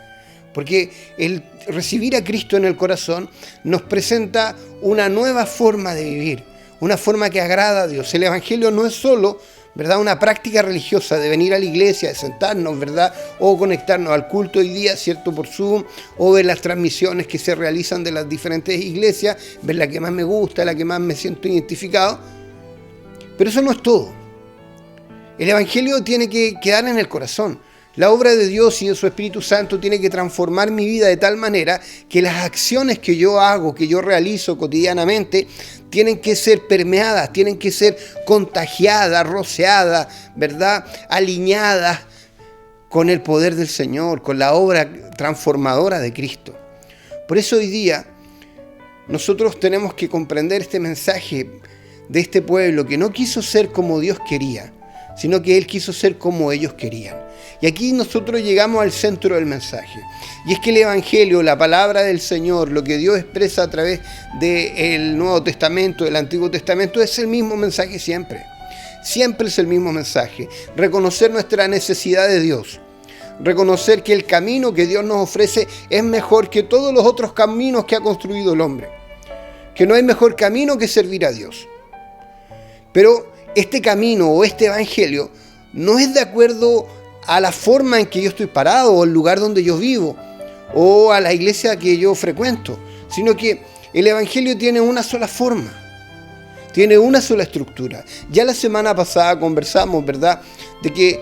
Porque el recibir a Cristo en el corazón nos presenta una nueva forma de vivir, una forma que agrada a Dios. El Evangelio no es solo, ¿verdad?, una práctica religiosa de venir a la iglesia, de sentarnos, ¿verdad?, o conectarnos al culto hoy día, ¿cierto?, por Zoom, o ver las transmisiones que se realizan de las diferentes iglesias, ver la que más me gusta, la que más me siento identificado. Pero eso no es todo. El Evangelio tiene que quedar en el corazón. La obra de Dios y de su Espíritu Santo tiene que transformar mi vida de tal manera que las acciones que yo hago, que yo realizo cotidianamente, tienen que ser permeadas, tienen que ser contagiadas, rociadas, ¿verdad? Alineadas con el poder del Señor, con la obra transformadora de Cristo. Por eso hoy día nosotros tenemos que comprender este mensaje de este pueblo que no quiso ser como Dios quería, sino que Él quiso ser como ellos querían. Y aquí nosotros llegamos al centro del mensaje. Y es que el Evangelio, la palabra del Señor, lo que Dios expresa a través del Nuevo Testamento, del Antiguo Testamento, es el mismo mensaje siempre. Siempre es el mismo mensaje. Reconocer nuestra necesidad de Dios. Reconocer que el camino que Dios nos ofrece es mejor que todos los otros caminos que ha construido el hombre. Que no hay mejor camino que servir a Dios. Pero este camino o este evangelio no es de acuerdo a la forma en que yo estoy parado o el lugar donde yo vivo o a la iglesia que yo frecuento, sino que el evangelio tiene una sola forma, tiene una sola estructura. Ya la semana pasada conversamos, ¿verdad?, de que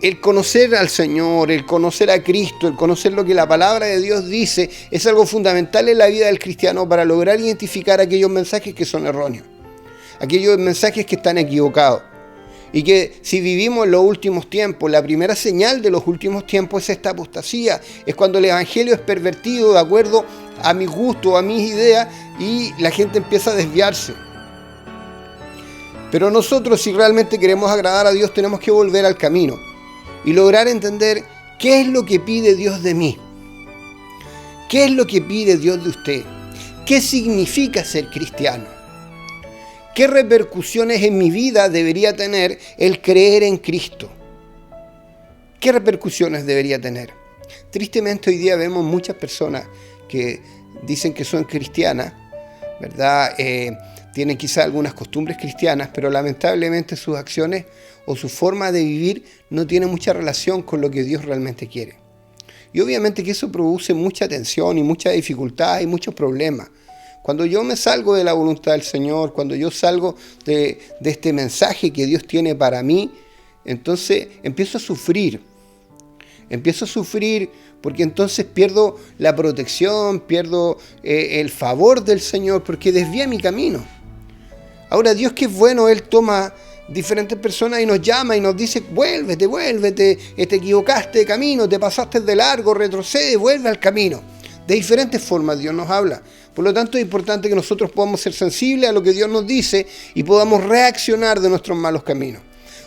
el conocer al Señor, el conocer a Cristo, el conocer lo que la palabra de Dios dice es algo fundamental en la vida del cristiano para lograr identificar aquellos mensajes que son erróneos, aquellos mensajes que están equivocados. Y que si vivimos en los últimos tiempos, la primera señal de los últimos tiempos es esta apostasía. Es cuando el evangelio es pervertido de acuerdo a mis gustos, a mis ideas, y la gente empieza a desviarse. Pero nosotros, si realmente queremos agradar a Dios, tenemos que volver al camino y lograr entender qué es lo que pide Dios de mí. ¿Qué es lo que pide Dios de usted? ¿Qué significa ser cristiano? ¿Qué repercusiones en mi vida debería tener el creer en Cristo? ¿Qué repercusiones debería tener? Tristemente hoy día vemos muchas personas que dicen que son cristianas, ¿verdad? Tienen quizá algunas costumbres cristianas, pero lamentablemente sus acciones o su forma de vivir no tiene mucha relación con lo que Dios realmente quiere. Y obviamente que eso produce mucha tensión y mucha dificultad y muchos problemas. Cuando yo me salgo de la voluntad del Señor, cuando yo salgo de este mensaje que Dios tiene para mí, entonces empiezo a sufrir. Empiezo a sufrir porque entonces pierdo la protección, pierdo el favor del Señor, porque desvía mi camino. Ahora Dios, que es bueno, Él toma diferentes personas y nos llama y nos dice: vuélvete, te equivocaste de camino, te pasaste de largo, retrocede, vuelve al camino. De diferentes formas Dios nos habla. Por lo tanto, es importante que nosotros podamos ser sensibles a lo que Dios nos dice y podamos reaccionar de nuestros malos caminos.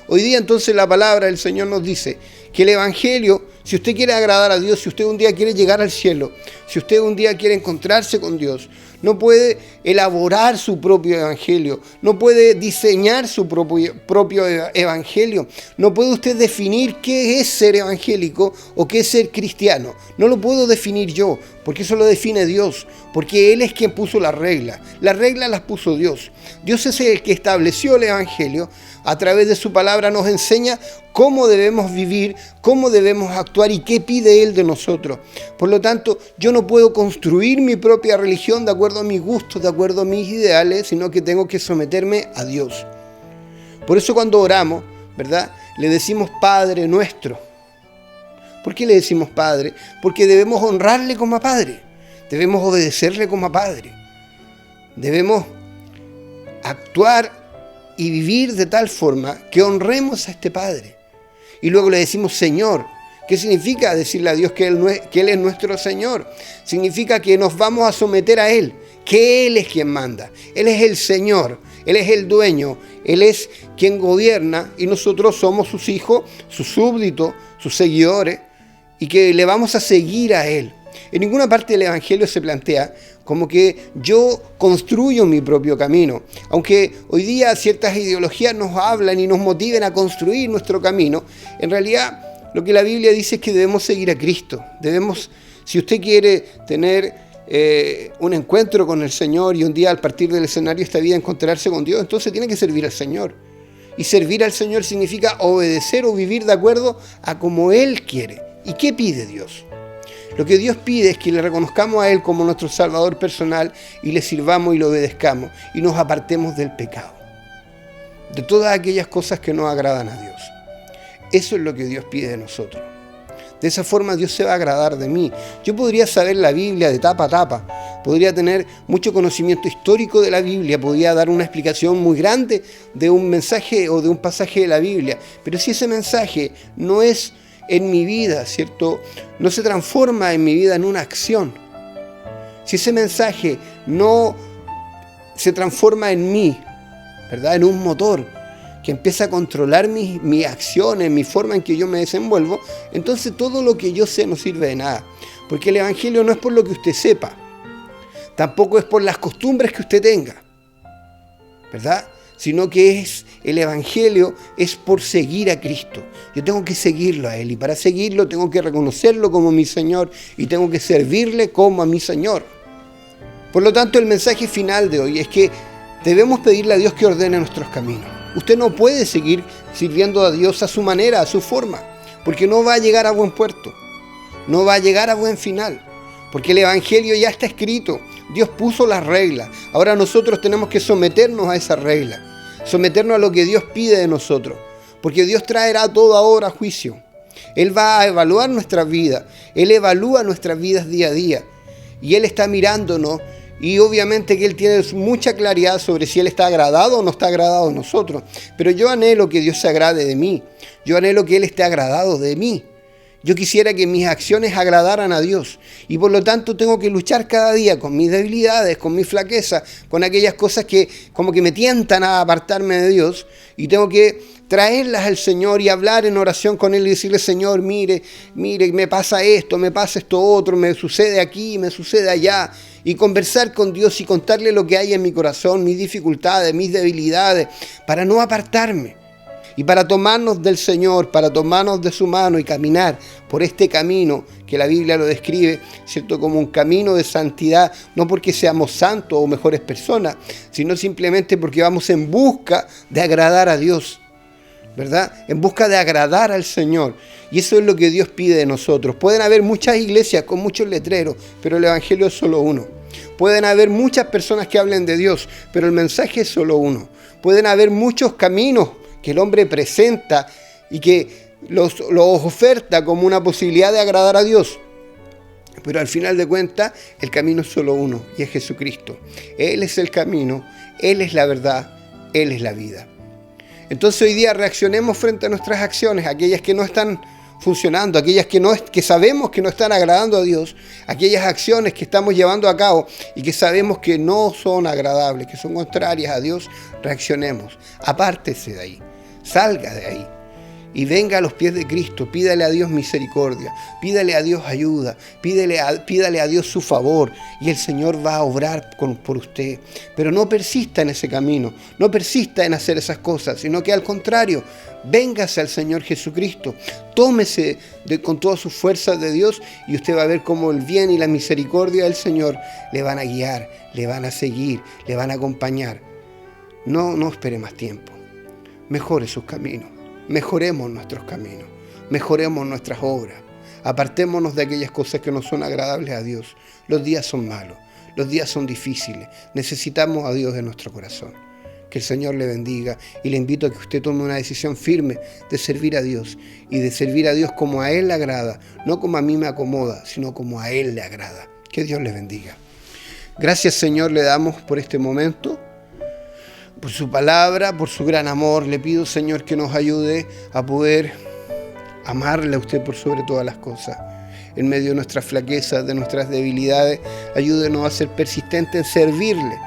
Hoy día entonces la palabra del Señor nos dice que el evangelio, si usted quiere agradar a Dios, si usted un día quiere llegar al cielo, si usted un día quiere encontrarse con Dios, no puede elaborar su propio evangelio, no puede diseñar su propio evangelio, no puede usted definir qué es ser evangélico o qué es ser cristiano. No lo puedo definir yo, porque eso lo define Dios, porque Él es quien puso las reglas las puso Dios. Dios es el que estableció el evangelio. A través de su palabra nos enseña cómo debemos vivir, cómo debemos actuar y qué pide Él de nosotros. Por lo tanto, yo no puedo construir mi propia religión de acuerdo a mis gustos, de acuerdo a mis ideales, sino que tengo que someterme a Dios. Por eso cuando oramos, ¿verdad?, le decimos Padre nuestro. ¿Por qué le decimos Padre? Porque debemos honrarle como a Padre, debemos obedecerle como a Padre, debemos actuar y vivir de tal forma que honremos a este Padre. Y luego le decimos Señor. ¿Qué significa decirle a Dios que Él es nuestro Señor? Significa que nos vamos a someter a Él, que Él es quien manda. Él es el Señor, Él es el dueño, Él es quien gobierna y nosotros somos sus hijos, sus súbditos, sus seguidores, y que le vamos a seguir a Él. En ninguna parte del Evangelio se plantea como que yo construyo mi propio camino. Aunque hoy día ciertas ideologías nos hablan y nos motiven a construir nuestro camino, en realidad lo que la Biblia dice es que debemos seguir a Cristo. Si usted quiere tener un encuentro con el Señor y un día al partir del escenario de esta vida encontrarse con Dios, entonces tiene que servir al Señor. Y servir al Señor significa obedecer o vivir de acuerdo a como Él quiere. ¿Y qué pide Dios? Lo que Dios pide es que le reconozcamos a Él como nuestro Salvador personal y le sirvamos y le obedezcamos y nos apartemos del pecado, de todas aquellas cosas que no agradan a Dios. Eso es lo que Dios pide de nosotros. De esa forma Dios se va a agradar de mí. Yo podría saber la Biblia de tapa a tapa, podría tener mucho conocimiento histórico de la Biblia, podría dar una explicación muy grande de un mensaje o de un pasaje de la Biblia, pero si ese mensaje no es en mi vida, ¿cierto? No se transforma en mi vida en una acción. Si ese mensaje no se transforma en mí, ¿verdad? En un motor que empieza a controlar mis acciones, mi forma en que yo me desenvuelvo, entonces todo lo que yo sé no sirve de nada. Porque el Evangelio no es por lo que usted sepa, tampoco es por las costumbres que usted tenga, ¿verdad? Sino que el Evangelio es por seguir a Cristo. Yo tengo que seguirlo a Él, y para seguirlo tengo que reconocerlo como mi Señor y tengo que servirle como a mi Señor. Por lo tanto, el mensaje final de hoy es que debemos pedirle a Dios que ordene nuestros caminos. Usted no puede seguir sirviendo a Dios a su manera, a su forma, porque no va a llegar a buen puerto, no va a llegar a buen final, porque el Evangelio ya está escrito, Dios puso las reglas, ahora nosotros tenemos que someternos a esas reglas, someternos a lo que Dios pide de nosotros, porque Dios traerá todo ahora a juicio. Él va a evaluar nuestras vidas, Él evalúa nuestras vidas día a día, y Él está mirándonos. Y obviamente que Él tiene mucha claridad sobre si Él está agradado o no está agradado de nosotros. Pero yo anhelo que Dios se agrade de mí. Yo anhelo que Él esté agradado de mí. Yo quisiera que mis acciones agradaran a Dios. Y por lo tanto tengo que luchar cada día con mis debilidades, con mis flaquezas, con aquellas cosas que como que me tientan a apartarme de Dios. Y tengo que traerlas al Señor y hablar en oración con Él y decirle: Señor, mire, me pasa esto otro, me sucede aquí, me sucede allá. Y conversar con Dios y contarle lo que hay en mi corazón, mis dificultades, mis debilidades, para no apartarme. Y para tomarnos del Señor, para tomarnos de su mano y caminar por este camino que la Biblia lo describe, ¿cierto?, como un camino de santidad, no porque seamos santos o mejores personas, sino simplemente porque vamos en busca de agradar a Dios, ¿verdad? En busca de agradar al Señor. Y eso es lo que Dios pide de nosotros. Pueden haber muchas iglesias con muchos letreros, pero el Evangelio es solo uno. Pueden haber muchas personas que hablen de Dios, pero el mensaje es solo uno. Pueden haber muchos caminos que el hombre presenta y que los oferta como una posibilidad de agradar a Dios. Pero al final de cuentas, el camino es solo uno, y es Jesucristo. Él es el camino, Él es la verdad, Él es la vida. Entonces hoy día reaccionemos frente a nuestras acciones, aquellas que no están funcionando, aquellas que sabemos que no están agradando a Dios, aquellas acciones que estamos llevando a cabo y que sabemos que no son agradables, que son contrarias a Dios, reaccionemos. Apártese de ahí, salga de ahí y venga a los pies de Cristo, pídale a Dios misericordia, pídale a Dios ayuda, pídale a Dios su favor, y el Señor va a obrar por usted. Pero no persista en ese camino, no persista en hacer esas cosas, sino que al contrario, véngase al Señor Jesucristo, tómese con todas sus fuerzas de Dios, y usted va a ver cómo el bien y la misericordia del Señor le van a guiar, le van a seguir, le van a acompañar. No espere más tiempo, mejore sus caminos. Mejoremos nuestros caminos, mejoremos nuestras obras, apartémonos de aquellas cosas que no son agradables a Dios. Los días son malos, los días son difíciles, necesitamos a Dios en nuestro corazón. Que el Señor le bendiga, y le invito a que usted tome una decisión firme de servir a Dios, y de servir a Dios como a Él le agrada, no como a mí me acomoda, sino como a Él le agrada. Que Dios le bendiga. Gracias, Señor, le damos por este momento, por su palabra, por su gran amor. Le pido, Señor, que nos ayude a poder amarle a usted por sobre todas las cosas. En medio de nuestras flaquezas, de nuestras debilidades, ayúdenos a ser persistentes en servirle.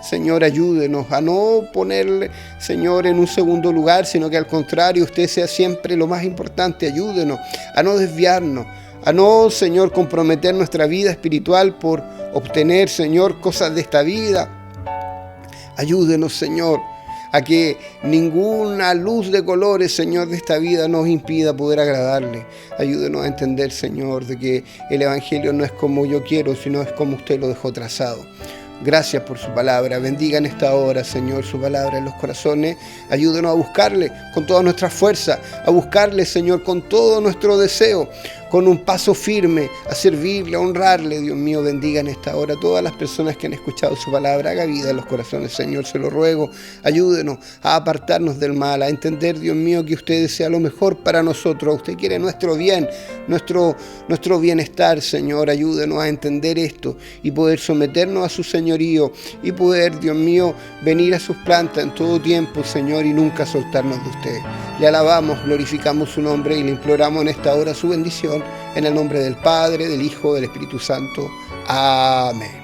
Señor, ayúdenos a no ponerle, Señor, en un segundo lugar, sino que al contrario, usted sea siempre lo más importante. Ayúdenos a no desviarnos, a no, Señor, comprometer nuestra vida espiritual por obtener, Señor, cosas de esta vida. Ayúdenos, Señor, a que ninguna luz de colores, Señor, de esta vida nos impida poder agradarle. Ayúdenos a entender, Señor, de que el Evangelio no es como yo quiero, sino es como usted lo dejó trazado. Gracias por su palabra. Bendiga en esta hora, Señor, su palabra en los corazones. Ayúdenos a buscarle con toda nuestra fuerza, a buscarle, Señor, con todo nuestro deseo, con un paso firme a servirle, a honrarle. Dios mío, bendiga en esta hora a todas las personas que han escuchado su palabra. Haga vida en los corazones, Señor, se lo ruego. Ayúdenos a apartarnos del mal, a entender, Dios mío, que usted desea lo mejor para nosotros. Usted quiere nuestro bien, nuestro bienestar, Señor. Ayúdenos a entender esto y poder someternos a su señorío y poder, Dios mío, venir a sus plantas en todo tiempo, Señor, y nunca soltarnos de usted. Le alabamos, glorificamos su nombre y le imploramos en esta hora su bendición en el nombre del Padre, del Hijo, del Espíritu Santo. Amén.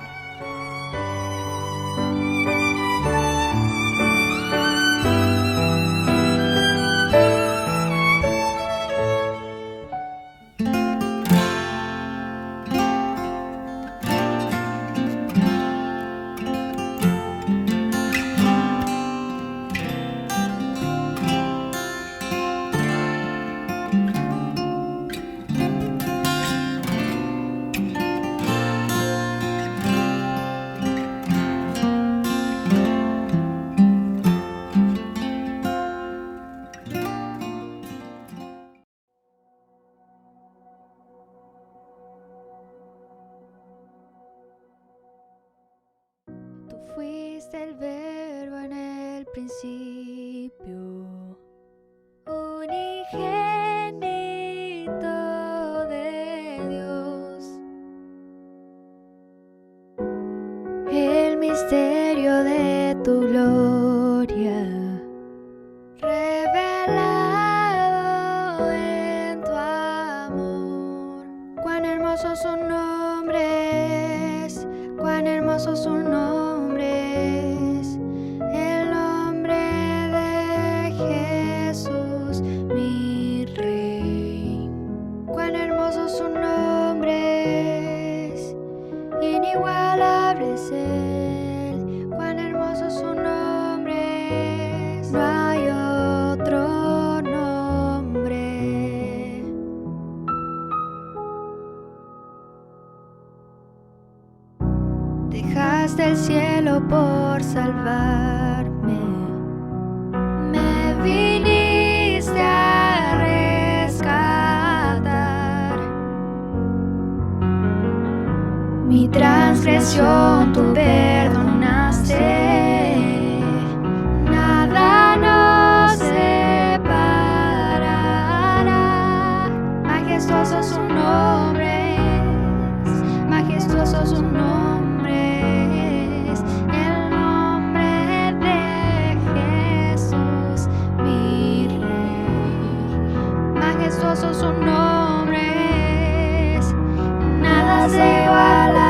Fuiste el verbo en el principio, unigénito de Dios. El misterio de tu gloria, revelado en tu amor. Cuán hermoso su nombre es, cuán hermoso su nombre. Inigualable es Él, cuán hermoso su nombre es, no hay otro nombre. Dejaste el cielo por salvarme, me viniste a rescatar. Mi transgresión tú perdonaste, nada nos separará. Majestuoso su nombre es, majestuoso su nombre es, el nombre de Jesús, mi Rey. Majestuoso su nombre es, nada se iguala.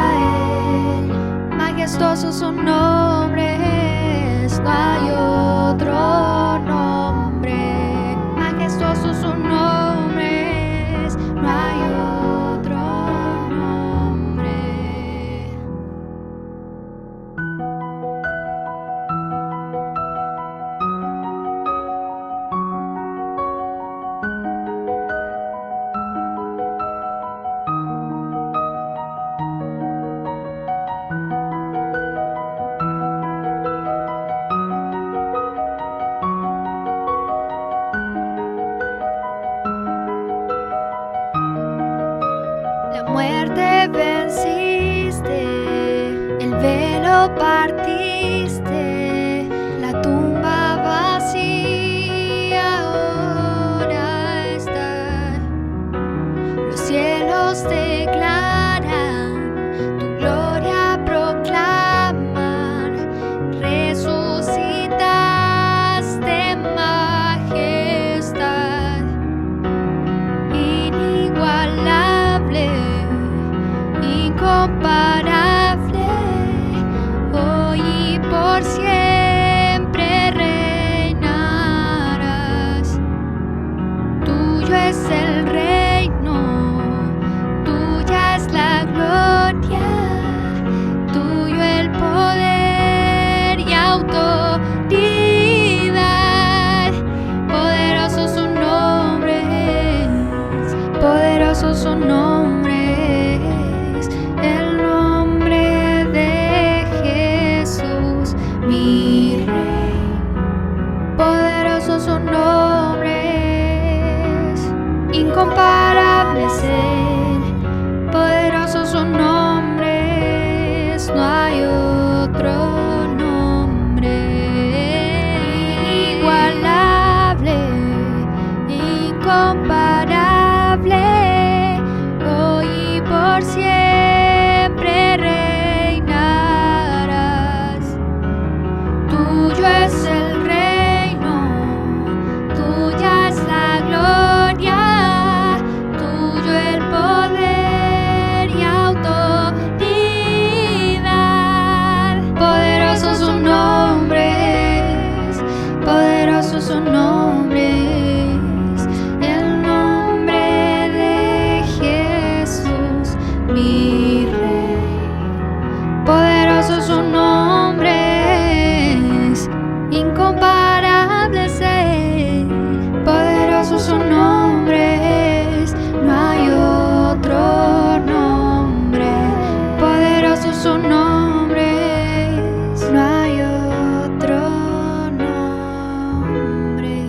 Majestuoso su nombre es, no hay otro nombre. Majestuoso su nombre es, no hay otro nombre. Muerte venciste, el velo partiste, la tumba vacía ahora está. Los cielos declaran, tu gloria proclaman, resucitaste majestad, inigualable, incomparable, hoy y por siempre reinarás. Tuyo es el reino, tuya es la gloria, tuyo el poder y autoridad. Poderoso su nombre es, poderoso su nombre es, el nombre de Jesús, mi Rey. Poderoso su nombre es, incomparable es Él. Poderosos sus nombres, no hay otro nombre igualable, incomparable, hoy y por siempre reinarás. Tuyo es el reino, tuya es la gloria, tuyo el poder y autoridad. Poderosos sus nombres, poderosos sus nombres, el nombre de Jesús, mi Rey. Poderosos sus nombres, incomparables Él. Poderosos sus nombres, no hay otro nombre. Poderosos sus nombres, no hay otro nombre.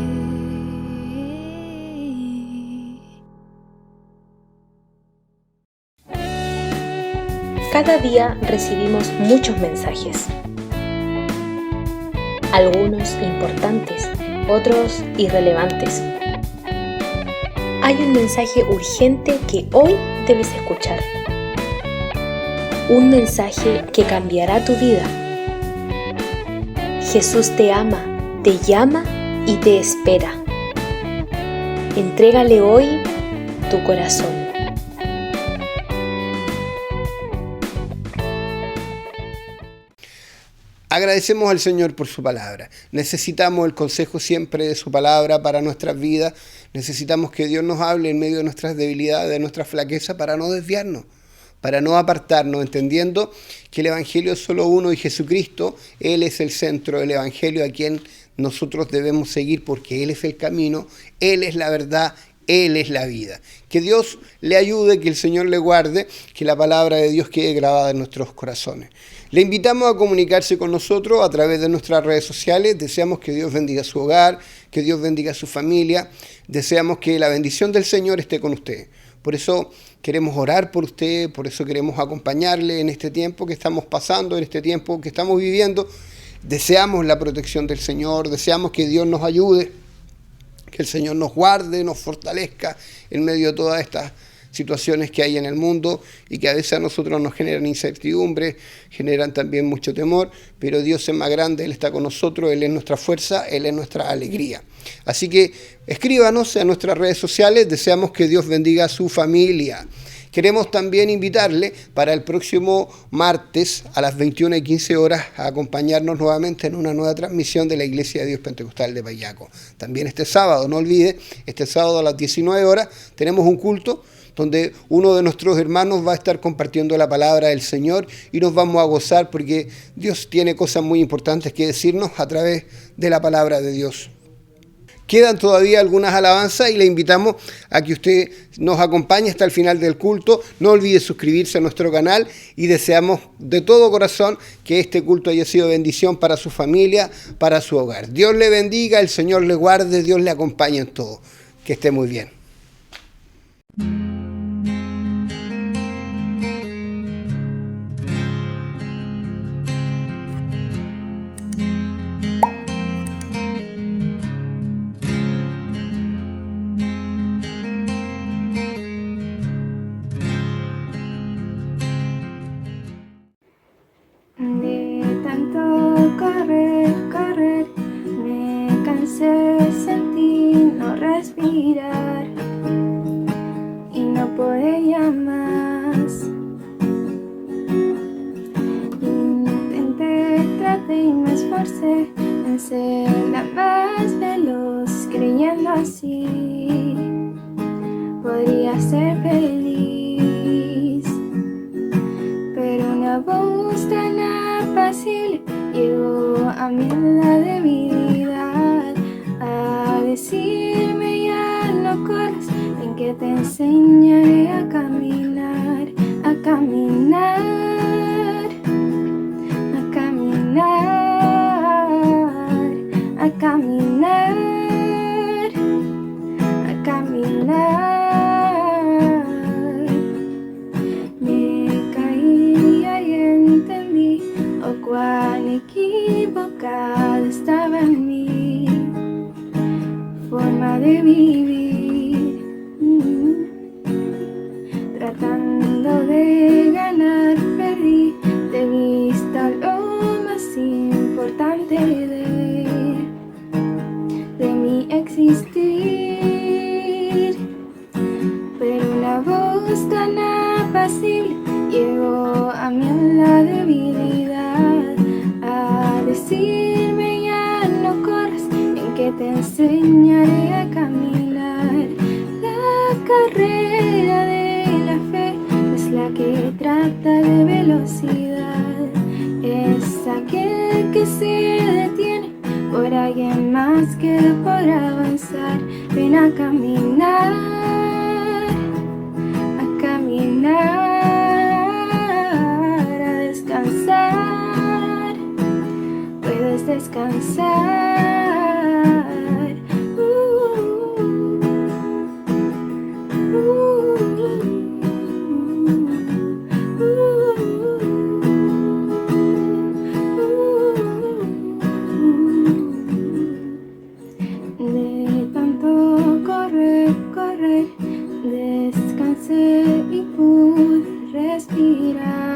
Cada día recibimos muchos mensajes, algunos importantes, otros irrelevantes. Hay un mensaje urgente que hoy debes escuchar. Un mensaje que cambiará tu vida. Jesús te ama, te llama y te espera. Entrégale hoy tu corazón. Agradecemos al Señor por su palabra. Necesitamos el consejo siempre de su palabra para nuestras vidas. Necesitamos que Dios nos hable en medio de nuestras debilidades, de nuestras flaquezas, para no desviarnos, para no apartarnos, entendiendo que el Evangelio es solo uno y Jesucristo, Él es el centro del Evangelio a quien nosotros debemos seguir porque Él es el camino, Él es la verdad, Él es la vida. Que Dios le ayude, que el Señor le guarde, que la palabra de Dios quede grabada en nuestros corazones. Le invitamos a comunicarse con nosotros a través de nuestras redes sociales. Deseamos que Dios bendiga su hogar, que Dios bendiga su familia. Deseamos que la bendición del Señor esté con usted. Por eso queremos orar por usted, por eso queremos acompañarle en este tiempo que estamos pasando, en este tiempo que estamos viviendo. Deseamos la protección del Señor, deseamos que Dios nos ayude, que el Señor nos guarde, nos fortalezca en medio de todas estas situaciones que hay en el mundo y que a veces a nosotros nos generan incertidumbre, generan también mucho temor, pero Dios es más grande, Él está con nosotros, Él es nuestra fuerza, Él es nuestra alegría. Así que escríbanos a nuestras redes sociales, deseamos que Dios bendiga a su familia. Queremos también invitarle para el próximo martes a las 21:15 horas a acompañarnos nuevamente en una nueva transmisión de la Iglesia de Dios Pentecostal de Payaco. También este sábado, no olvide, este sábado a las 19 horas tenemos un culto donde uno de nuestros hermanos va a estar compartiendo la palabra del Señor y nos vamos a gozar porque Dios tiene cosas muy importantes que decirnos a través de la palabra de Dios. Quedan todavía algunas alabanzas y le invitamos a que usted nos acompañe hasta el final del culto. No olvide suscribirse a nuestro canal y deseamos de todo corazón que este culto haya sido bendición para su familia, para su hogar. Dios le bendiga, el Señor le guarde, Dios le acompañe en todo. Que esté muy bien. Correr, me cansé, sentí no respirar y no podía más. Intenté, traté y me esforcé en ser la más veloz, creyendo así podría ser feliz, pero una voz tan apacible llegó a mí la debilidad a decirme ya no corras, en que te enseñaré a caminar, a caminar, a caminar, a caminar, a caminar. Me tratando de ganar, perdí de vista lo más importante de mi existir. Pero una voz tan apacible llegó a mí en la debilidad a decirme: ya no corras, en que te enseñaré a caminar. La carrera de la fe es la que trata de velocidad, es aquel que se detiene por alguien más que podrá avanzar. Ven a caminar, a descansar, puedes descansar. De tanto correr, descansé y pude respirar.